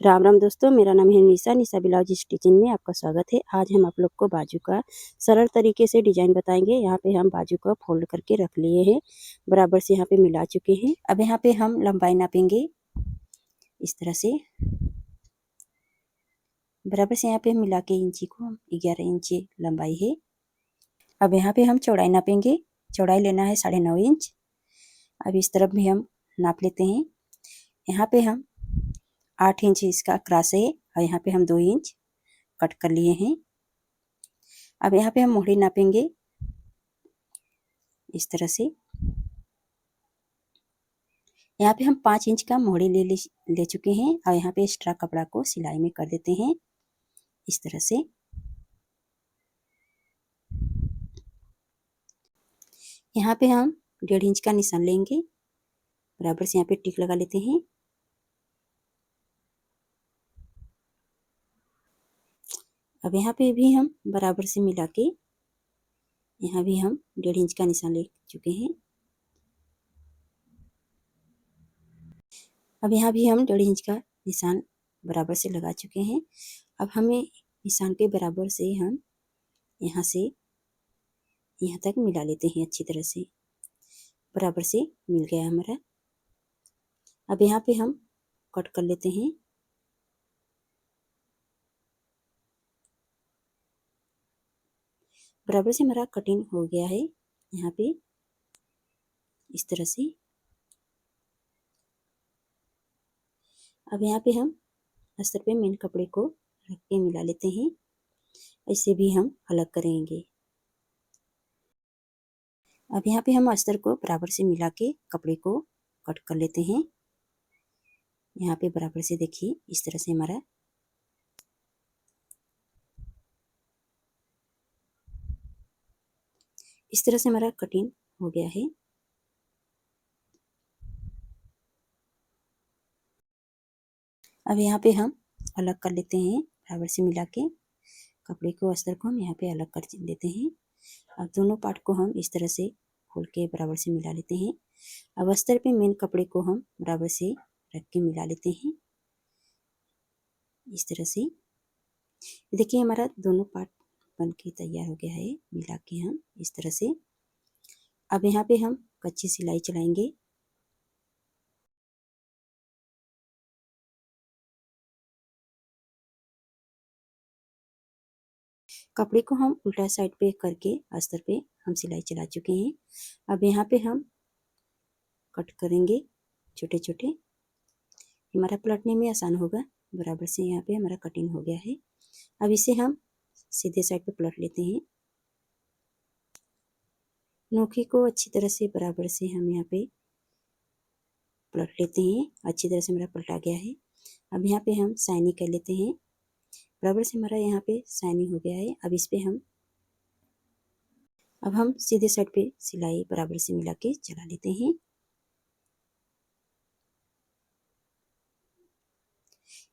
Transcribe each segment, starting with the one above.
राम राम दोस्तों, मेरा नाम है निशा। निशा ब्लाउज स्टिचिंग में आपका स्वागत है। आज हम आप लोग को बाजू का सरल तरीके से डिजाइन बताएंगे। यहाँ पे हम बाजू को फोल्ड करके रख लिए हैं, बराबर से यहाँ पे मिला चुके हैं। अब यहाँ पे हम लंबाई नापेंगे इस तरह से, बराबर से यहाँ पे मिला के इंची को 11 इंची लंबाई है। अब यहाँ पे हम चौड़ाई नापेंगे। चौड़ाई लेना है 9.5 इंच। अब इस तरफ भी हम नाप लेते हैं। यहाँ पे हम 8 इंच इसका क्रॉस है और यहाँ पे हम 2 इंच कट कर लिए हैं। अब यहाँ पे हम मोहरी नापेंगे इस तरह से। यहाँ पे हम 5 इंच का मोहरी ले चुके हैं और यहाँ पे एक्स्ट्रा कपड़ा को सिलाई में कर देते हैं इस तरह से। यहाँ पे हम 1.5 इंच का निशान लेंगे, बराबर से यहाँ पे टिक लगा लेते हैं। अब यहाँ पे भी हम बराबर से मिला के यहाँ भी हम 1.5 इंच का निशान ले चुके हैं। अब यहाँ भी हम 1.5 इंच का निशान बराबर से लगा चुके हैं। अब हमें निशान के बराबर से हम यहाँ से यहाँ तक मिला लेते हैं अच्छी तरह से। बराबर से मिल गया हमारा। अब यहाँ पे हम कट कर लेते हैं। बराबर से हमारा कटिंग हो गया है यहाँ पे इस तरह से। अब यहाँ पे हम अस्तर पे मेन कपड़े को रख के मिला लेते हैं। ऐसे भी हम अलग करेंगे। अब यहाँ पे हम अस्तर को बराबर से मिला के कपड़े को कट कर लेते हैं। यहाँ पे बराबर से देखिए इस तरह से हमारा इस तरह से हमारा कटिंग हो गया है। अब यहाँ पे हम अलग कर लेते हैं। बराबर से मिला के कपड़े को अस्तर को हम यहाँ पे अलग कर देते हैं। अब दोनों पार्ट को हम इस तरह से खोल के बराबर से मिला लेते हैं। अब अस्तर पे मेन कपड़े को हम बराबर से रख के मिला लेते हैं इस तरह से। देखिए हमारा दोनों पार्ट बन के तैयार हो गया है, मिला के हम इस तरह से। अब यहाँ पे हम कच्ची सिलाई चलाएंगे। कपड़े को हम उल्टा साइड पे करके अस्तर पे हम सिलाई चला चुके हैं। अब यहाँ पे हम कट करेंगे छोटे छोटे, हमारा पलटने में आसान होगा। बराबर से यहाँ पे हमारा कटिंग हो गया है। अब इसे हम सीधे साइड पे पलट लेते हैं। नोकी को अच्छी तरह से बराबर से हम यहाँ पे पलट लेते हैं। अच्छी तरह से मेरा पलटा गया है। अब यहाँ पे हम साइनिंग कर लेते हैं। बराबर से हमारा यहाँ पे साइनिंग हो गया है। अब हम सीधे साइड पे सिलाई बराबर से मिला के चला लेते हैं।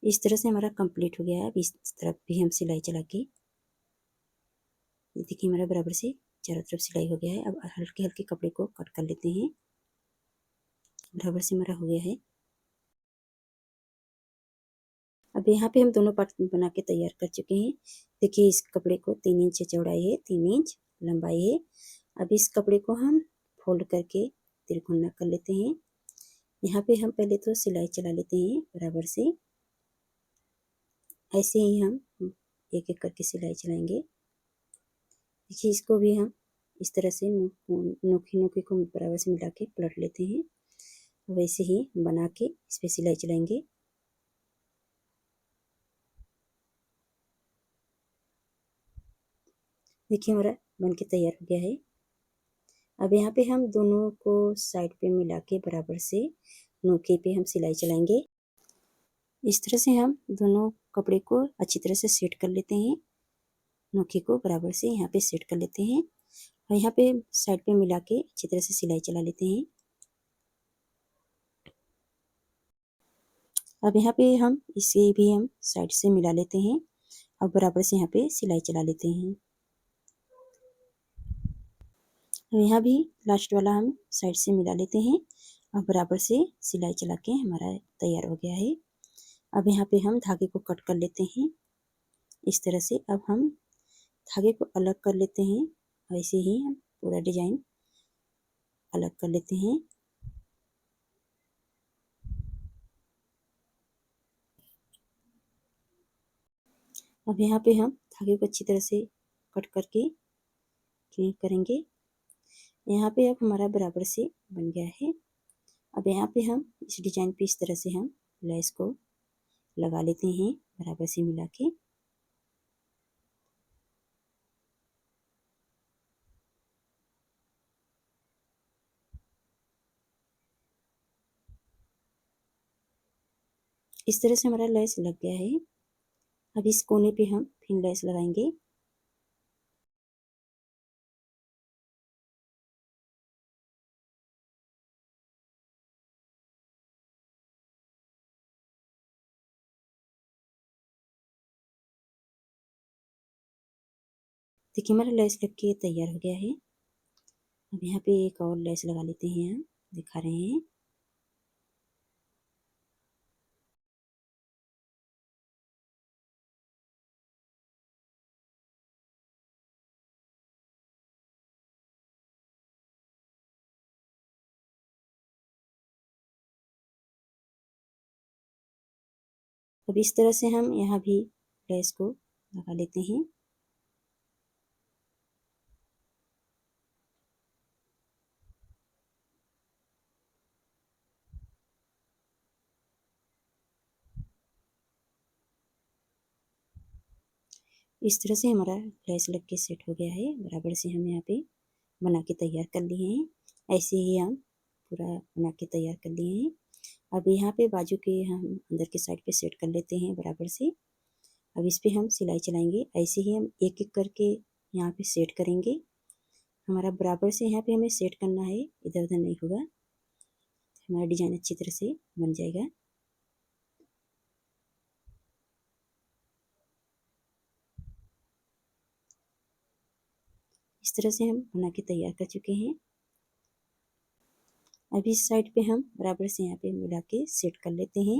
इस तरह से हमारा कंप्लीट हो गया है। अब इस तरफ भी हम सिलाई चला के देखिए हमारा बराबर से चारों तरफ सिलाई हो गया है। अब हल्के हल्के कपड़े को कट कर लेते हैं। बराबर से हमारा हो गया है। अब यहाँ पे हम दोनों पार्ट बना के तैयार कर चुके हैं। देखिए इस कपड़े को 3 इंच चौड़ाई है, 3 इंच लंबाई है। अब इस कपड़े को हम फोल्ड करके तिरकोना कर लेते हैं। यहाँ पे हम पहले तो सिलाई चला लेते हैं बराबर से। ऐसे ही हम एक एक करके सिलाई चलाएंगे। देखिए इसको भी हम इस तरह से नोकी नोकी को बराबर से मिला के पलट लेते हैं। वैसे ही बना के इस पे सिलाई चलाएंगे। देखिए हमारा बन के तैयार हो गया है। अब यहाँ पे हम दोनों को साइड पे मिला के बराबर से नोके पे हम सिलाई चलाएंगे। इस तरह से हम दोनों कपड़े को अच्छी तरह से सेट कर लेते हैं। नोके को बराबर से यहाँ पे सेट कर लेते हैं और यहाँ पे साइड पे मिला के अच्छी तरह से सिलाई चला लेते हैं। अब यहाँ पे हम इसे भी हम साइड से मिला लेते हैं और बराबर से यहाँ पे सिलाई चला लेते हैं। यहाँ भी लास्ट वाला हम साइड से मिला लेते हैं और बराबर से सिलाई चला के हमारा तैयार हो गया है। अब यहाँ पे हम धागे को कट कर लेते हैं इस तरह से। अब हम धागे को अलग कर लेते हैं, वैसे ही हम पूरा डिजाइन अलग कर लेते हैं। अब यहाँ पे हम धागे को अच्छी तरह से कट करके क्लीन करेंगे। यहाँ पे अब हमारा बराबर से बन गया है। अब यहाँ पे हम इस डिजाइन पे इस तरह से हम लेस को लगा लेते हैं बराबर से मिला के। इस तरह से हमारा लेस लग गया है। अब इस कोने पे हम फिर लेस लगाएंगे। देखिए हमारा लेस लग के तैयार हो गया है। अब यहाँ पे एक और लेस लगा लेते हैं, हम दिखा रहे हैं। अब इस तरह से हम यहाँ भी लेस को लगा लेते हैं। इस तरह से हमारा लेस लग के सेट हो गया है। बराबर से हम यहाँ पे बना के तैयार कर लिए हैं। ऐसे ही हम पूरा बना के तैयार कर लिए हैं। अब यहाँ पे बाजू के हम अंदर के साइड पे सेट कर लेते हैं बराबर से। अब इस पे हम सिलाई चलाएंगे। ऐसे ही हम एक एक करके यहाँ पे सेट करेंगे। हमारा बराबर से यहाँ पे हमें सेट करना है, इधर उधर नहीं होगा। हमारा डिजाइन अच्छी तरह से बन जाएगा। इस तरह से हम बना के तैयार कर चुके हैं। अब इस साइड पे हम बराबर से यहाँ पे मिला के सेट कर लेते हैं।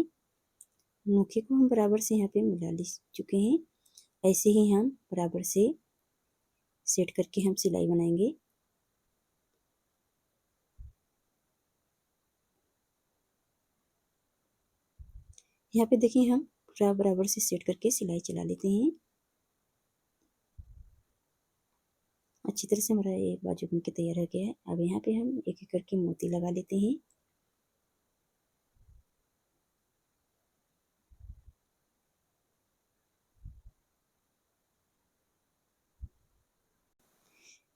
नोखे को हम बराबर से यहाँ पे मिला ले चुके हैं। ऐसे ही हम बराबर से सेट करके हम सिलाई बनाएंगे। यहाँ पे देखिए हम पूरा बराबर से सेट करके सिलाई चला लेते हैं। अच्छी तरह से हमारा ये बाजू बन के तैयार हो गया है। अब यहाँ पे हम एक एक करके मोती लगा लेते हैं।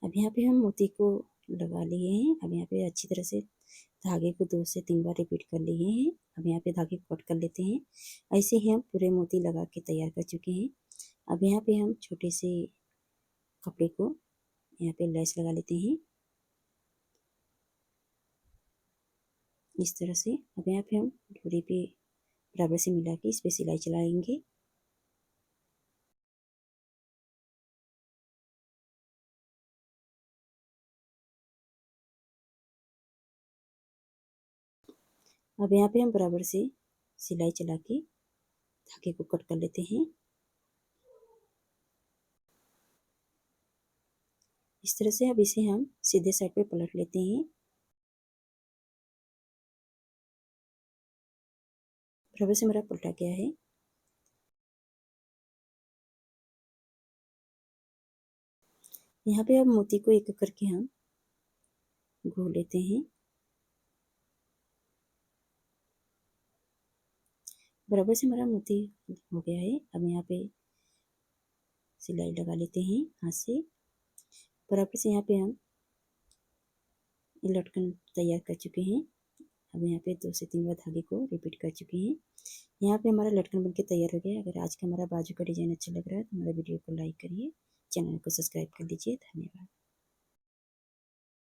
अब यहाँ पे हम मोती को लगा लिए हैं। अब यहाँ पे अच्छी तरह से धागे को 2 से 3 बार रिपीट कर लिए हैं। अब यहाँ पे धागे को कट कर लेते हैं। ऐसे ही हम पूरे मोती लगा के तैयार कर चुके हैं। अब यहाँ पे हम छोटे से कपड़े को यहाँ पे लेस लगा लेते हैं इस तरह से। अब यहाँ पे हम डोरी पे बराबर से मिला के इस पे सिलाई चलाएंगे। अब यहाँ पे हम बराबर से सिलाई चला के धागे को कट कर लेते हैं इस तरह से। अब इसे हम सीधे साइड पे पलट लेते हैं। बराबर से हमारा पलटा गया है। यहाँ पे अब मोती को एक एक करके हम घोल लेते हैं। बराबर से हमारा मोती हो गया है। अब यहाँ पे सिलाई लगा लेते हैं हाथ से। बराबर से यहाँ पे हम लटकन तैयार कर चुके हैं। अब यहाँ पे 2 से 3 बार धागे को रिपीट कर चुके हैं। यहाँ पे हमारा लटकन बनके तैयार हो गया है। अगर आज का हमारा बाजू का डिजाइन अच्छा लग रहा है तो हमारा वीडियो को लाइक करिए, चैनल को सब्सक्राइब कर लीजिए। धन्यवाद।